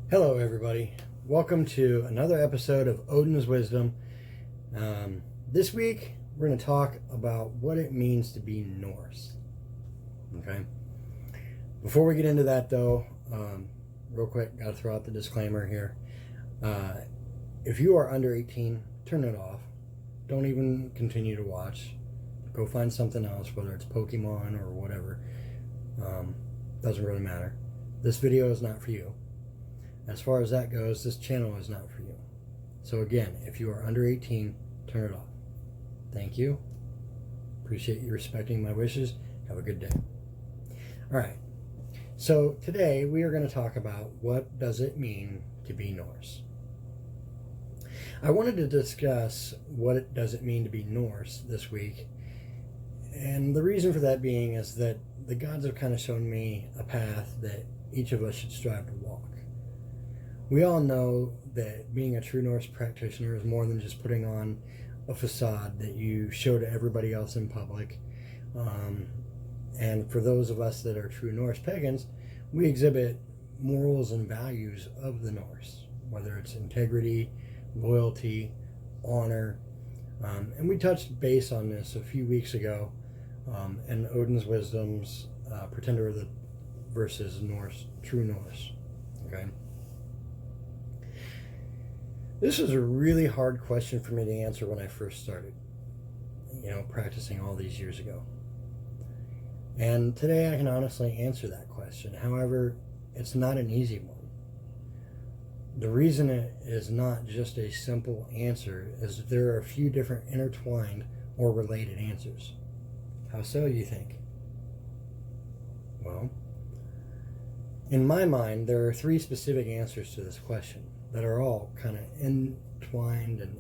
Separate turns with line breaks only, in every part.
Hello, everybody. Welcome to another episode of Odin's Wisdom. This week, we're going to talk about what it means to be Norse. Okay? Before we get into that, though, real quick, got to throw out the disclaimer here. If you are under 18, turn it off. Don't even continue to watch. Go find something else, whether it's Pokemon or whatever. Doesn't really matter. This video is not for you. As far as that goes, this channel is not for you. So again, if you are under 18, turn it off. Thank you. Appreciate you respecting my wishes. Have a good day. All right. So today we are going to talk about what does it mean to be Norse. I wanted to discuss what does it mean to be Norse this week. And the reason for that being is that the gods have kind of shown me a path that each of us should strive to walk. We all know that being a true Norse practitioner is more than just putting on a facade that you show to everybody else in public. And for those of us that are true Norse pagans, we exhibit morals and values of the Norse, whether it's integrity, loyalty, honor. And we touched base on this a few weeks ago in Odin's Wisdom's Pretender versus Norse, True Norse. Okay. This was a really hard question for me to answer when I first started, practicing all these years ago. And today I can honestly answer that question. However, it's not an easy one. The reason it is not just a simple answer is that there are a few different intertwined or related answers. How so, you think? Well, in my mind, there are three specific answers to this question that are all kind of entwined and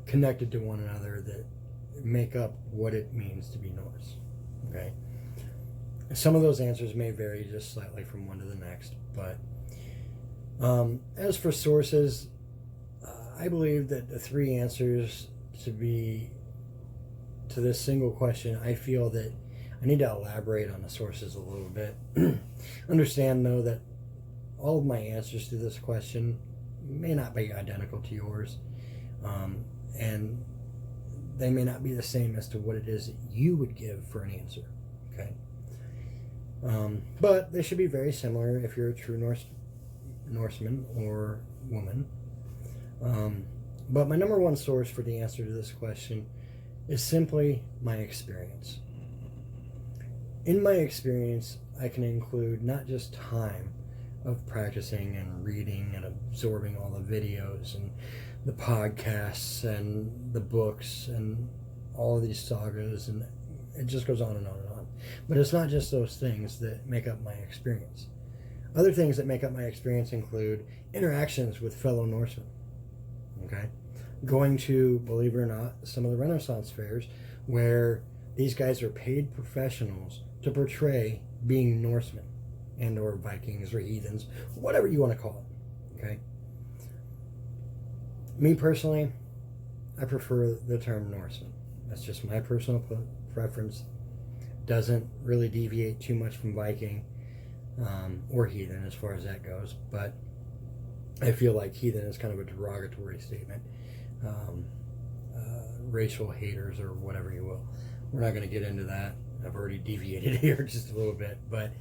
connected to one another that make up what it means to be Norse. Okay. Some of those answers may vary just slightly from one to the next, but as for sources, I believe that the three answers to this single question, I feel that I need to elaborate on the sources a little bit. Understand, though, that all of my answers to this question may not be identical to yours, and they may not be the same as to what it is that you would give for an answer. Okay, but they should be very similar if you're a true Norseman or woman. But my number one source for the answer to this question is simply my experience. In my experience, I can include not just time of practicing and reading and absorbing all the videos and the podcasts and the books and all of these sagas, and it just goes on and on and on. But it's not just those things that make up my experience. Other things that make up my experience include interactions with fellow Norsemen. Okay? Going to, believe it or not, some of the Renaissance fairs where these guys are paid professionals to portray being Norsemen and or Vikings or heathens, whatever you want to call it. Okay? Me personally, I prefer the term Norseman. That's just my personal preference. Doesn't really deviate too much from Viking or heathen as far as that goes, but I feel like heathen is kind of a derogatory statement. Racial haters or whatever you will. We're not going to get into that. I've already deviated here just a little bit, but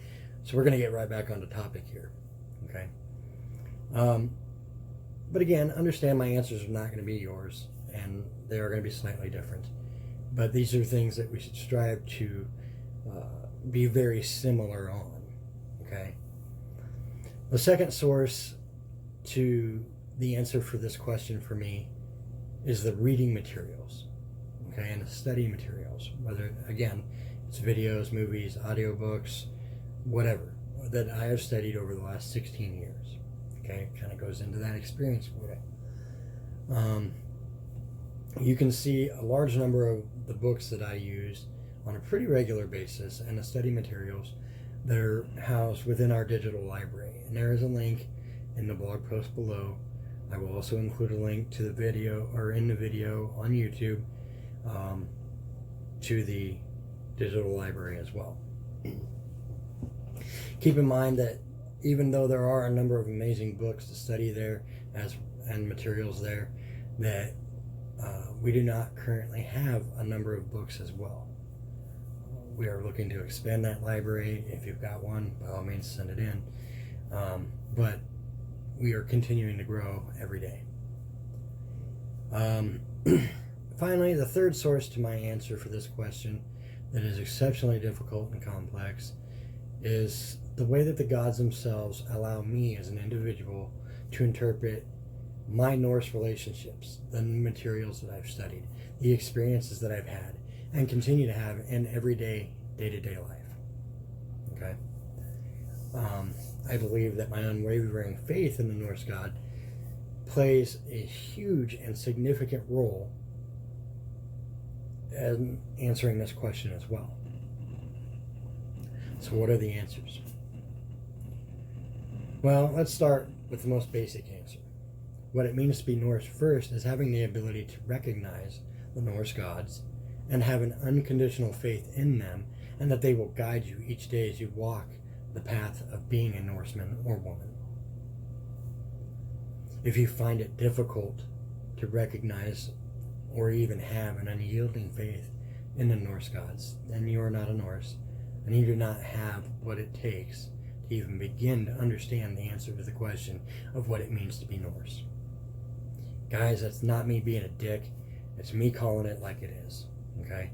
so we're going to get right back onto topic here. Okay. But again, understand my answers are not going to be yours, and they are going to be slightly different. But these are things that we should strive to be very similar on. Okay. The second source to the answer for this question for me is the reading materials. Okay, and the study materials. Whether, again, it's videos, movies, audiobooks, whatever, that I have studied over the last 16 years. Okay, it kind of goes into that experience for it. You can see a large number of the books that I use on a pretty regular basis and the study materials that are housed within our digital library. And there is a link in the blog post below. I will also include a link to the video, or in the video on YouTube, to the digital library as well. Keep in mind that even though there are a number of amazing books to study there and materials there, that we do not currently have a number of books as well. We are looking to expand that library. If you've got one, by all means send it in. But we are continuing to grow every day. Finally, the third source to my answer for this question that is exceptionally difficult and complex is the way that the gods themselves allow me as an individual to interpret my Norse relationships, the materials that I've studied, the experiences that I've had, and continue to have in everyday, day-to-day life. Okay? I believe that my unwavering faith in the Norse God plays a huge and significant role in answering this question as well. So what are the answers? Well, let's start with the most basic answer. What it means to be Norse first is having the ability to recognize the Norse gods and have an unconditional faith in them, and that they will guide you each day as you walk the path of being a Norseman or woman. If you find it difficult to recognize or even have an unyielding faith in the Norse gods, then you are not a Norse, and you do not have what it takes to even begin to understand the answer to the question of what it means to be Norse. Guys, that's not me being a dick. It's me calling it like it is. Okay?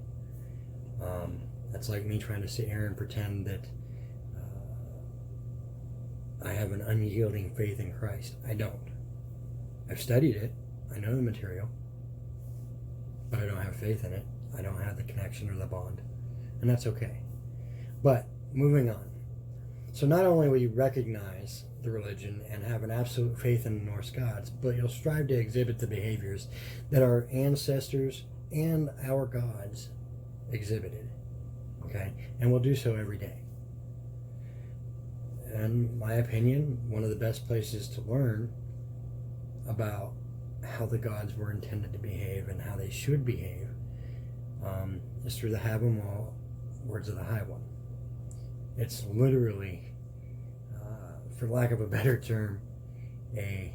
That's like me trying to sit here and pretend that I have an unyielding faith in Christ. I don't. I've studied it. I know the material. But I don't have faith in it. I don't have the connection or the bond. And that's okay. But, moving on. So not only will you recognize the religion and have an absolute faith in the Norse gods, but you'll strive to exhibit the behaviors that our ancestors and our gods exhibited. Okay? And we'll do so every day. In my opinion, one of the best places to learn about how the gods were intended to behave and how they should behave is through the Have 'em All Words of the High One. It's literally, for lack of a better term, a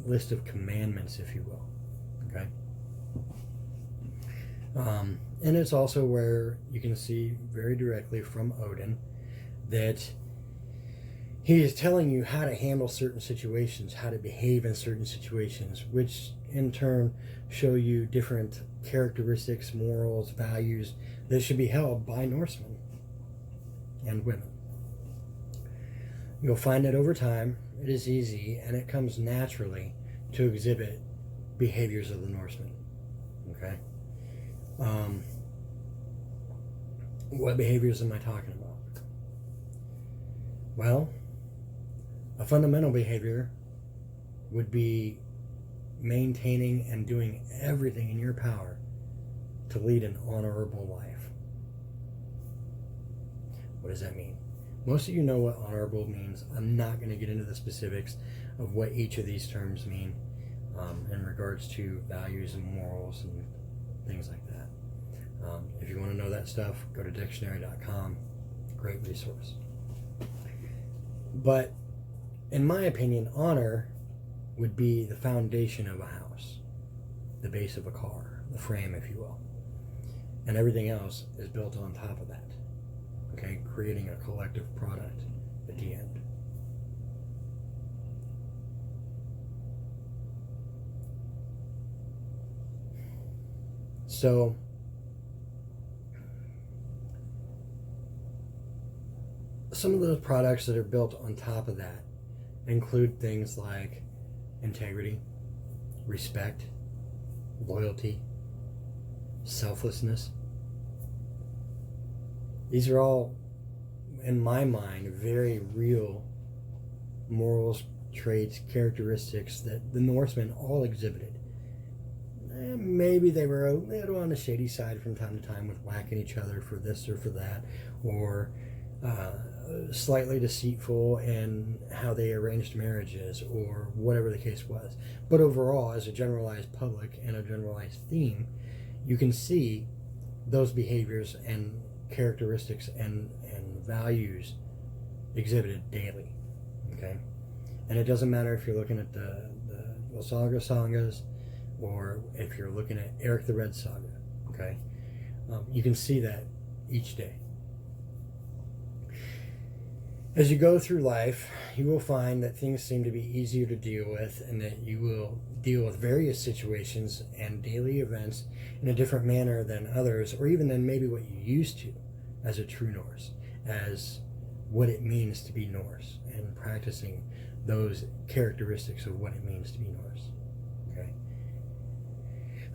list of commandments, if you will. Okay? And it's also where you can see very directly from Odin that he is telling you how to handle certain situations, how to behave in certain situations, which in turn show you different characteristics, morals, values that should be held by Norsemen and women. You'll find that over time, it is easy and it comes naturally to exhibit behaviors of the Norsemen. Okay? What behaviors am I talking about? Well, a fundamental behavior would be maintaining and doing everything in your power to lead an honorable life. What does that mean? Most of you know what honorable means. I'm not going to get into the specifics of what each of these terms mean in regards to values and morals and things like that. If you want to know that stuff, go to dictionary.com. Great resource. But in my opinion, honor would be the foundation of a house, the base of a car, the frame, if you will. And everything else is built on top of that. Okay, creating a collective product at the end. So, some of those products that are built on top of that include things like integrity, respect, loyalty, selflessness. These are all, in my mind, very real morals, traits, characteristics that the Norsemen all exhibited. Maybe they were a little on the shady side from time to time with whacking each other for this or for that, or slightly deceitful in how they arranged marriages, or whatever the case was. But overall, as a generalized public and a generalized theme, you can see those behaviors and characteristics and values exhibited daily. Okay, and it doesn't matter if you're looking at the Saga Sangas or if you're looking at Eric the Red Saga. Okay, you can see that each day. As you go through life, you will find that things seem to be easier to deal with, and that you will deal with various situations and daily events in a different manner than others, or even than maybe what you used to as a true Norse, as what it means to be Norse, and practicing those characteristics of what it means to be Norse. Okay?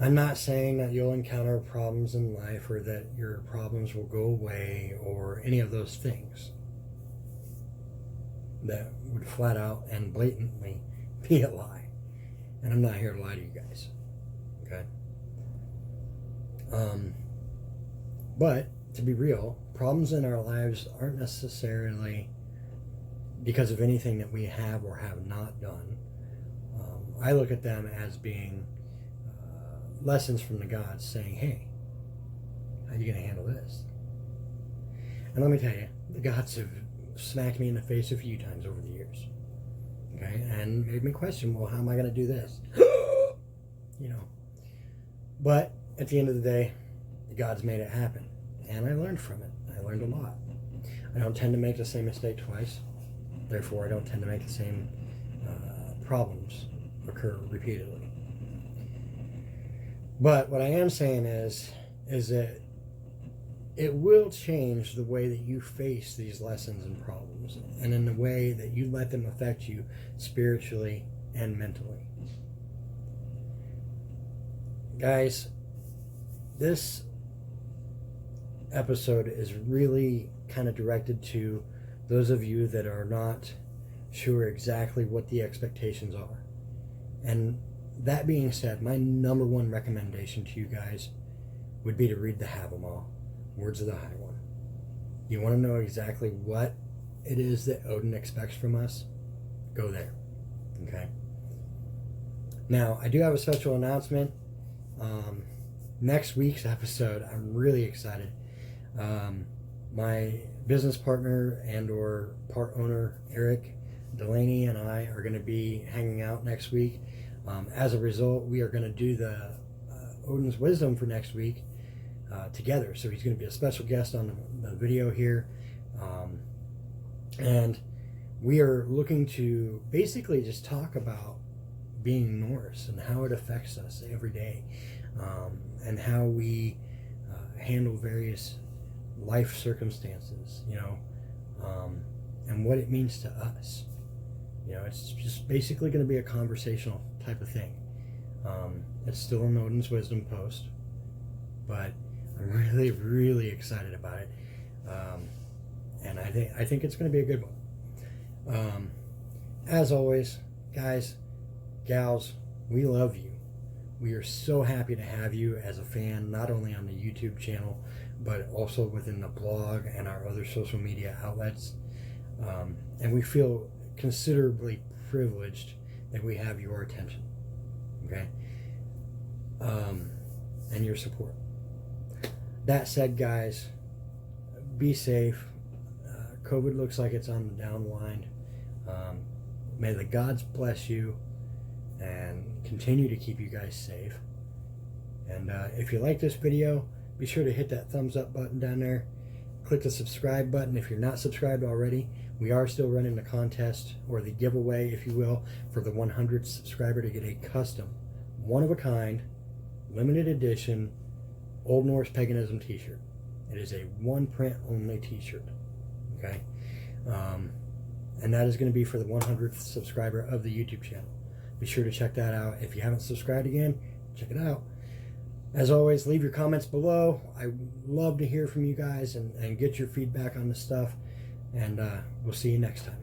I'm not saying that you'll encounter problems in life or that your problems will go away or any of those things. That would flat out and blatantly be a lie. And I'm not here to lie to you guys. Okay? But, to be real, problems in our lives aren't necessarily because of anything that we have or have not done. I look at them as being lessons from the gods saying, hey, how are you going to handle this? And let me tell you, the gods have smacked me in the face a few times over the years. Okay? And made me question, well, how am I going to do this? You know. But at the end of the day, the gods made it happen. And I learned from it. I learned a lot. I don't tend to make the same mistake twice. Therefore, I don't tend to make the same problems occur repeatedly. But what I am saying is that it will change the way that you face these lessons and problems, and in the way that you let them affect you spiritually and mentally. Guys, this episode is really kind of directed to those of you that are not sure exactly what the expectations are. And that being said, my number one recommendation to you guys would be to read the Havamal, Words of the High One. You want to know exactly what it is that Odin expects from us? Go there. Okay? Now, I do have a special announcement. Next week's episode, I'm really excited. My business partner and or part owner, Eric Delaney, and I are going to be hanging out next week. As a result, we are going to do the Odin's Wisdom for next week together. So he's going to be a special guest on the video here. And we are looking to basically just talk about being Norse and how it affects us every day, and how we handle various life circumstances, you know, and what it means to us. You know, it's just basically going to be a conversational type of thing. It's still an Odin's Wisdom post, but I'm really, really excited about it. And I think it's going to be a good one. As always, guys, gals, we love you. We are so happy to have you as a fan, not only on the YouTube channel, but also within the blog and our other social media outlets. And we feel considerably privileged that we have your attention, okay? And your support. That said, guys, be safe. COVID looks like it's on the downwind. May the gods bless you and continue to keep you guys safe. And if you like this video, be sure to hit that thumbs up button down there. Click the subscribe button if you're not subscribed already. We are still running the contest, or the giveaway, if you will, for the 100th subscriber to get a custom, one-of-a-kind, limited edition Old Norse Paganism t-shirt. It is a one-print only t-shirt. Okay? And that is going to be for the 100th subscriber of the YouTube channel. Be sure to check that out. If you haven't subscribed again, check it out. As always, leave your comments below. I love to hear from you guys and get your feedback on this stuff. And we'll see you next time.